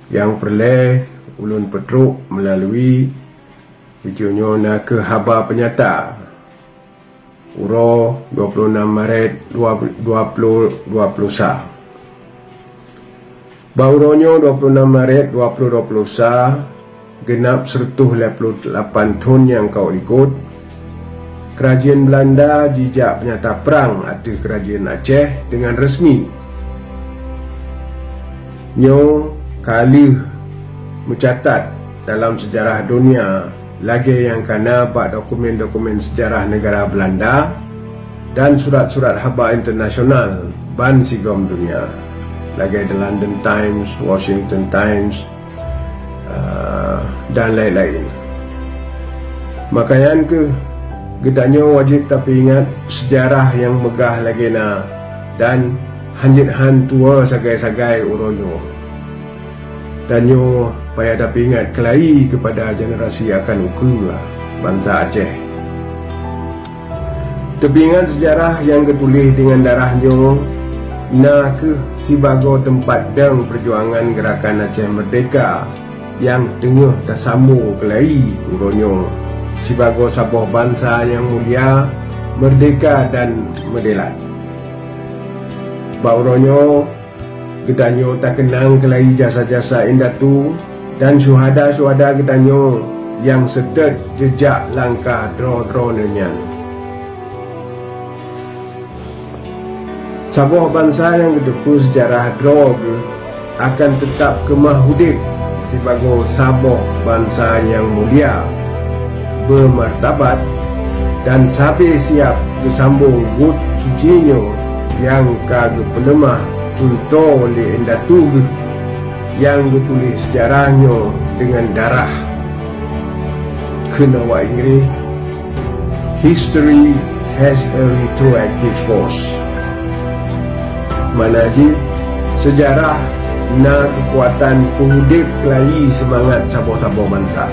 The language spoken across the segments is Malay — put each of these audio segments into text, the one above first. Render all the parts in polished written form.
yang perleh ulun petruk melalui sejauhnya na ke haba penyata Uro 26 Maret 2020 sah. Bauronyo 26 Maret 2020 sah genap 188 tahun yang kau ikut Kerajaan Belanda jijak penyata perang atas Kerajaan Aceh dengan resmi. Nyo kali mencatat dalam sejarah dunia lagi yang kena bak dokumen-dokumen sejarah negara Belanda dan surat-surat haba internasional ban sigom dunia. Lagi The London Times, Washington Times dan lain-lain. Makanya gedanya wajib tapi ingat sejarah yang megah lagi na dan hanjit han tua sagai-sagai uronyo. Dan nyo payah dapat ingat kelai kepada generasi akan uku bangsa Aceh. Tapi ingat sejarah yang ketulis dengan darah nyo na ke sibago tempat deng perjuangan gerakan Aceh Merdeka yang tengah tersambung kelai uronyo sibago sabuh bangsa yang mulia, merdeka dan medelat. Bauronyo gedanyo tak kenang kelai jasa-jasa indatu dan syuhada-syuhada gedanyo yang sedet jejak langkah dro-dronenya. Sabuh bangsa yang kedepu sejarah dro akan tetap kemah hudib sebagai sabuh bangsa yang mulia, bermartabat dan sampai siap bersambung wud sucinyo yang kagak pelemah contoh oleh endatu yang ditulis sejarahnya dengan darah. Kena wa Inggeris, history has a retroactive force. Mana je sejarah na kekuatan penghudip kelai semangat sabuh-sabuh bangsa.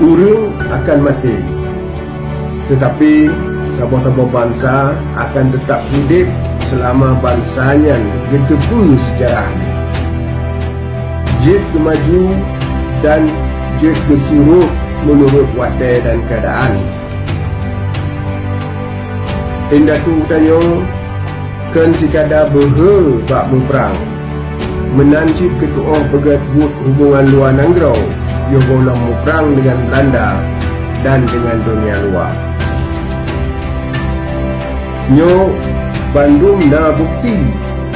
Urang akan mati, tetapi sabuh-sabuh bangsa akan tetap hidup selama bangsanya getepu sejarah ni. Jid kemaju dan jid bersurut menurut wadah dan keadaan. Indah tu tanya kan sikada behe bak berperang menancip ketua pegat hubungan luar Nangrau ia boleh berperang dengan Belanda dan dengan dunia luar. Nyo Bandung na bukti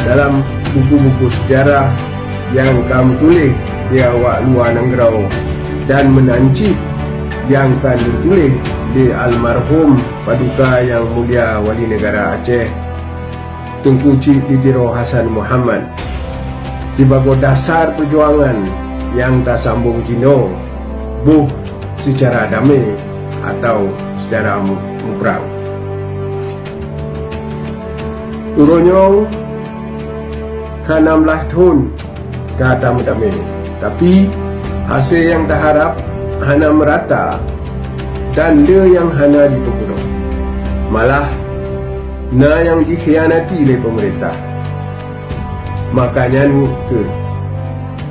dalam buku-buku sejarah yang kamu tulis di awak luar Nangrau dan menancip yang akan ditulis di almarhum Paduka Yang Mulia Wali Negara Aceh Tengku Cik Dijiro Hassan Muhammad sebagai dasar perjuangan yang tak sambung Cino buh secara damai atau secara perang. Uronyo ke 16 tahun kata damai, tapi hasil yang tak harap hana merata dan dia yang hana dipukul. Malah na yang dikhianati oleh pemerintah. Makanya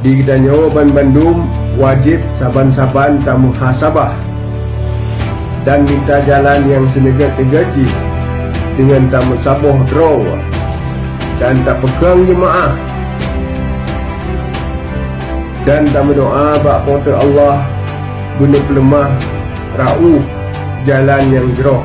di Gedanyo Bandung wajib saban-saban tamu muhasabah dan minta jalan yang senegat-negaji dengan tamu sabuh draw dan tak pegang jemaah dan tamu doa bak porta Allah guna pelemah rauh jalan yang jeroh